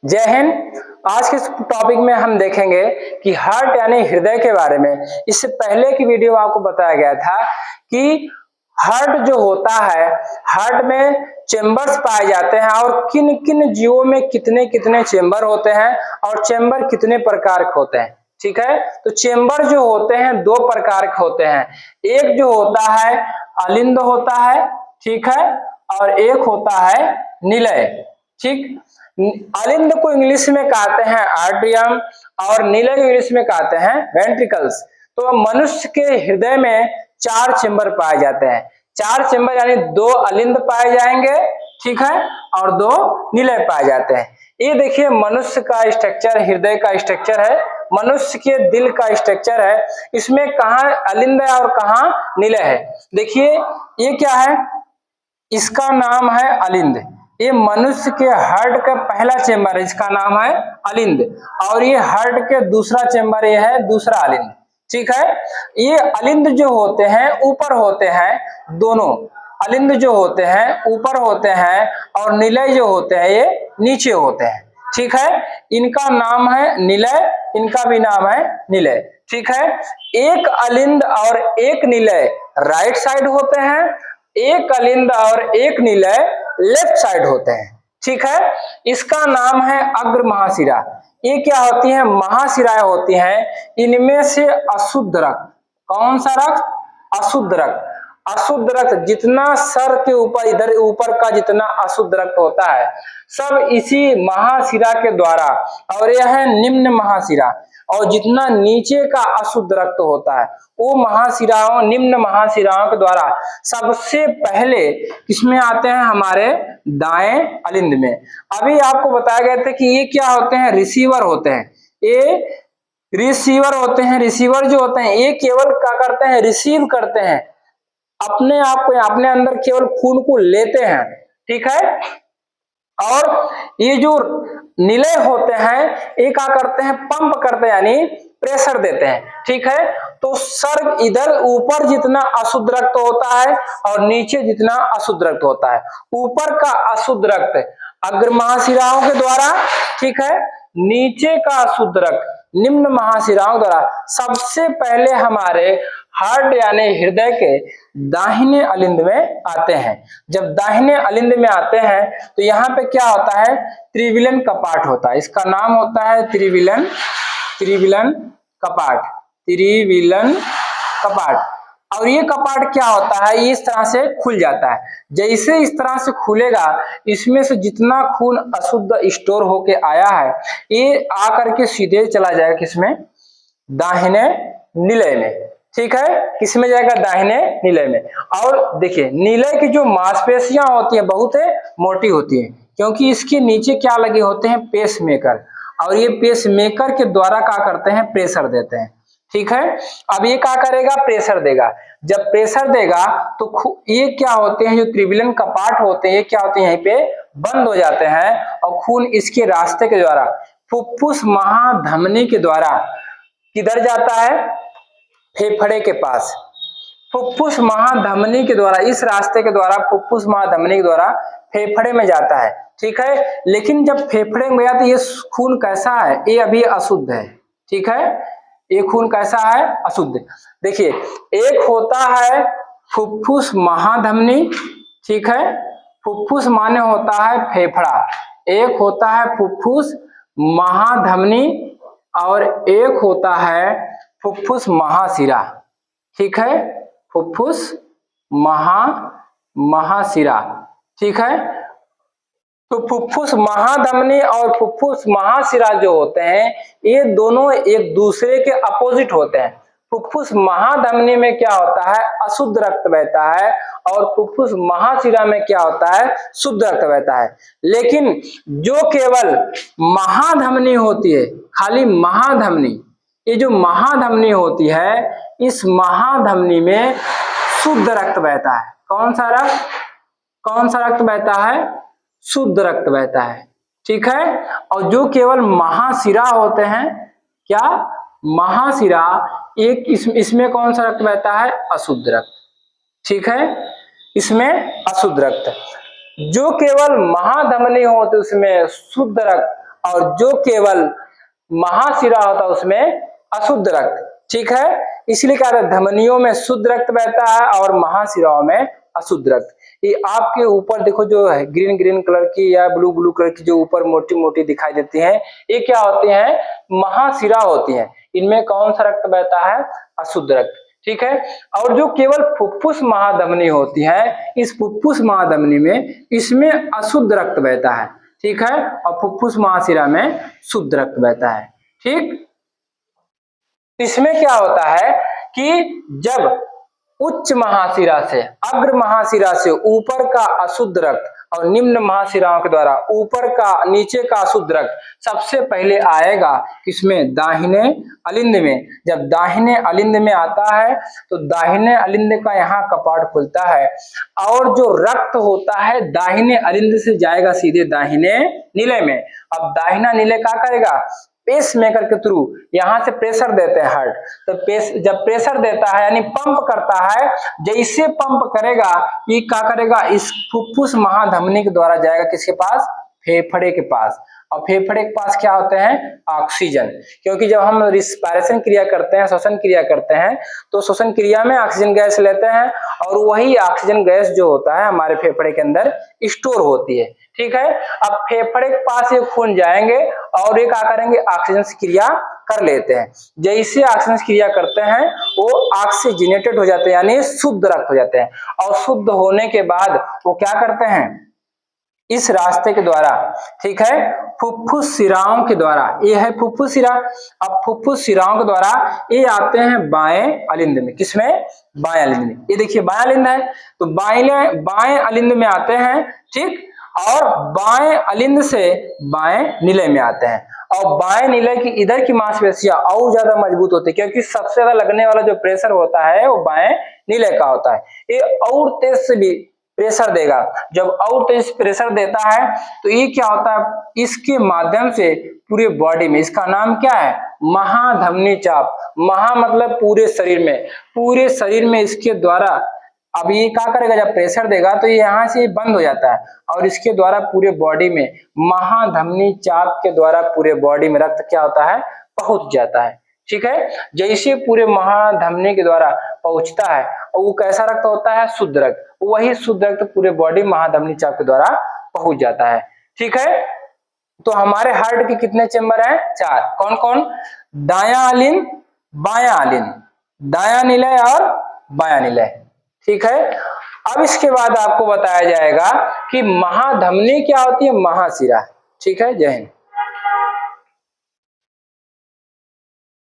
जय हिंद। आज के इस टॉपिक में हम देखेंगे कि हार्ट यानी हृदय के बारे में। इससे पहले की वीडियो आपको बताया गया था कि हार्ट जो होता है, हार्ट में चेंबर्स पाए जाते हैं और किन किन जीवों में कितने कितने चेंबर होते हैं और चेंबर कितने प्रकार के होते हैं। ठीक है, तो चेंबर जो होते हैं दो प्रकार के होते हैं। एक जो होता है अलिंद होता है, ठीक है, और एक होता है निलय। ठीक, अलिंद को इंग्लिश में कहते हैं आर्ट्रियम और निलय को इंग्लिश में कहते हैं वेंट्रिकल्स। तो मनुष्य के हृदय में 4 चेंबर पाए जाते हैं। 4 चेंबर यानी 2 अलिंद पाए जाएंगे, ठीक है, और 2 निलय पाए जाते हैं। ये देखिए मनुष्य का स्ट्रक्चर, हृदय का स्ट्रक्चर है, मनुष्य के दिल का स्ट्रक्चर है। इसमें कहाँ अलिंद है और कहाँ निलय है। देखिए ये क्या है, इसका नाम है अलिंद। ये मनुष्य के हार्ट का पहला चेंबर है, इसका नाम है अलिंद। और ये हार्ट के दूसरा चेंबर ये है दूसरा अलिंद। ठीक है, ये अलिंद जो होते हैं ऊपर होते हैं, दोनों अलिंद जो होते हैं ऊपर होते हैं और निलय जो होते हैं ये नीचे होते हैं। ठीक है, इनका नाम है निलय, इनका भी नाम है निलय। ठीक है, एक अलिंद और एक निलय राइट साइड होते हैं, एक अलिंद और एक निलय लेफ्ट साइड होते हैं। ठीक है, इसका नाम है अग्र महाशिरा। ये क्या होती है, महाशिराएं होती हैं। इनमें से अशुद्ध रक्त, कौन सा रक्त, अशुद्ध रक्त, अशुद्ध रक्त जितना सर के ऊपर इधर ऊपर का जितना अशुद्ध रक्त होता है सब इसी महाशिरा के द्वारा, और यह है निम्न महाशिरा। और जितना नीचे का अशुद्ध रक्त होता है वो महाशिराओं, निम्न महाशिराओं के द्वारा सबसे पहले किसमें आते हैं, हमारे दाएं अलिंद में। अभी आपको बताया गया था कि ये क्या होते हैं, रिसीवर होते हैं। ये रिसीवर होते हैं। रिसीवर जो होते हैं ये केवल क्या करते हैं, रिसीव करते हैं, अपने आप को अपने अंदर केवल खून को लेते हैं। ठीक है, और ये जो निलय होते हैं ये क्या करते हैं, पंप करते हैं यानी प्रेशर देते हैं। ठीक है, तो सर इधर ऊपर जितना अशुद्ध रक्त होता है और नीचे जितना अशुद्ध रक्त होता है, ऊपर का अशुद्ध रक्त अग्र महाशिराओं के द्वारा, ठीक है, नीचे का अशुद्ध रक्त निम्न महाशिराओं द्वारा सबसे पहले हमारे हार्ट यानी हृदय के दाहिने अलिंद में आते हैं। जब दाहिने अलिंद में आते हैं तो यहाँ पे क्या होता है, त्रिविलन कपाट होता है। इसका नाम होता है त्रिविलन कपाट, त्रिविलन कपाट। और ये कपाट क्या होता है, इस तरह से खुल जाता है। जैसे इस तरह से खुलेगा, इसमें से जितना खून अशुद्ध स्टोर होके आया है ये आकर के सीधे चला जाएगा किसमें, दाहिने निलय में। ठीक है, किसमें जाएगा, दाहिने निलय में। और देखिए निलय की जो मांसपेशियां होती है बहुत मोटी होती है, क्योंकि इसके नीचे क्या लगे होते हैं, पेस मेकर। और ये पेस मेकर के द्वारा क्या करते हैं, प्रेशर देते हैं। ठीक है, अब ये क्या करेगा, प्रेशर देगा। जब प्रेशर देगा तो ये क्या होते हैं, जो त्रिविलन कपाट होते हैं ये क्या होते हैं, यहीं पे बंद हो जाते हैं और खून इसके रास्ते के द्वारा फुफ्फुस महाधमनी के द्वारा किधर जाता है, फेफड़े के पास। फुफ्फुस महाधमनी के द्वारा, इस रास्ते के द्वारा फुफ्फुस महाधमनी के द्वारा फेफड़े में जाता है। ठीक है, लेकिन जब फेफड़े में गया तो ये खून कैसा है, ये अभी अशुद्ध है। ठीक है, ये खून कैसा है, अशुद्ध। देखिए एक होता है फुफ्फुस महाधमनी, ठीक है, फुफ्फुस माने होता है फेफड़ा, एक होता है फुफ्फुस महाधमनी और एक होता है फुफ्फुस महाशिरा। ठीक है, फुफ्फुस महाशिरा। ठीक है, तो फुफ्फुस महाधमनी और फुफ्फुस महाशिरा जो होते हैं ये दोनों एक दूसरे के अपोजिट होते हैं। फुफ्फुस महाधमनी में क्या होता है, अशुद्ध रक्त बहता है, और फुफ्फुस महाशिरा में क्या होता है, शुद्ध रक्त बहता है। लेकिन जो केवल महाधमनी होती है, खाली महाधमनी, ये जो महाधमनी होती है इस महाधमनी में शुद्ध रक्त बहता है। कौन सा रक्त, कौन सा रक्त बहता है, शुद्ध रक्त बहता है। ठीक है, और जो केवल महाशिरा होते हैं, क्या महाशिरा, एक इसमें कौन सा रक्त बहता है, अशुद्ध रक्त। ठीक है, इसमें अशुद्ध रक्त। जो केवल महाधमनी होते उसमें शुद्ध रक्त और जो केवल महाशिरा होता है उसमें अशुद्ध रक्त। ठीक है, इसलिए क्या है, धमनियों में शुद्ध रक्त बहता है और महाशिराओं में अशुद्ध रक्त। ये आपके ऊपर देखो जो है ग्रीन ग्रीन कलर की या ब्लू ब्लू कलर की जो ऊपर मोटी मोटी दिखाई देती हैं, ये क्या होती हैं, महाशिरा होती हैं। इनमें कौन सा रक्त बहता है, अशुद्ध रक्त। ठीक है, और जो केवल फुफ्फुस महाधमनी होती है, इस फुफ्फुस महाधमनी में इसमें अशुद्ध रक्त बहता है। ठीक है, और फुफ्फुस महाशिरा में शुद्ध रक्त बहता है। ठीक, इसमें क्या होता है कि जब उच्च महाशिरा से, अग्र महाशिरा से ऊपर का अशुद्ध रक्त और निम्न महाशिराओं के द्वारा ऊपर का नीचे का अशुद्ध रक्त सबसे पहले आएगा किसमें, दाहिने अलिंद में। जब दाहिने अलिंद में आता है तो दाहिने अलिंद का यहाँ कपाट खुलता है और जो रक्त होता है दाहिने अलिंद से जाएगा सीधे दाहिने नीले में। अब दाहिना नीले क्या करेगा, पेस मेकर के थ्रू यहां से प्रेशर देते हैं हार्ट, तो जब प्रेशर देता है यानी पंप करता है, जैसे पंप करेगा ये क्या करेगा, इस फुफ्फुस महाधमनी के द्वारा जाएगा किसके पास, फेफड़े के पास। और फेफड़े के पास क्या होते हैं, ऑक्सीजन। क्योंकि जब हम रिस्पायरेशन क्रिया करते हैं, श्वसन क्रिया करते हैं, तो श्वसन क्रिया में ऑक्सीजन गैस लेते हैं और वही ऑक्सीजन गैस जो होता है हमारे फेफड़े के अंदर स्टोर होती है। ठीक है, अब फेफड़े के पास ये खून जाएंगे और ये क्या करेंगे, ऑक्सीजन से क्रिया कर लेते हैं। जैसे ऑक्सीजन से क्रिया करते हैं वो ऑक्सीजनेटेड हो जाते हैं यानी शुद्ध रक्त हो जाते हैं। और शुद्ध होने के बाद वो क्या करते हैं, इस रास्ते के द्वारा, ठीक है, फुफ्फुस शिराओं के द्वारा, ये है फुफ्फुस शिरा। अब फुफ्फुस शिराओं के द्वारा ये आते हैं बाएं अलिंद में। किसमें, बाएं अलिंद में। ये देखिए बाएं अलिंद है, तो बाएं अलिंद में आते हैं। ठीक, और बाएं अलिंद से बाएं नीले में आते हैं। और बाएं नीले की इधर की मांसपेशियां और ज्यादा मजबूत होती है क्योंकि सबसे ज्यादा लगने वाला जो प्रेशर होता है वो बाएं नीले का होता है। ये और तेज से भी प्रेशर देगा। जब और तेज प्रेशर देता है तो ये क्या होता है, इसके माध्यम से पूरे बॉडी में, इसका नाम क्या है, महाधमनी चाप। महा मतलब पूरे शरीर में, पूरे शरीर में इसके द्वारा, अब ये क्या करेगा, जब प्रेशर देगा तो ये यहाँ से बंद हो जाता है और इसके द्वारा पूरे बॉडी में, महाधमनी चाप के द्वारा पूरे बॉडी में रक्त क्या होता है, पहुंच जाता है। ठीक है, जैसे पूरे महाधमनी के द्वारा पहुंचता है और वो कैसा रक्त होता है, शुद्ध रक्त। वही शुद्ध रक्त पूरे बॉडी महाधमनी चाप के द्वारा पहुंच जाता है। ठीक है, तो हमारे हार्ट के कितने चेंबर हैं, 4। कौन कौन, दायां अलिंद, बायां अलिंद, दायां निलय और बायां निलय। ठीक है, अब इसके बाद आपको बताया जाएगा कि महाधमनी क्या होती है, महाशिरा। ठीक है, जय हिंद।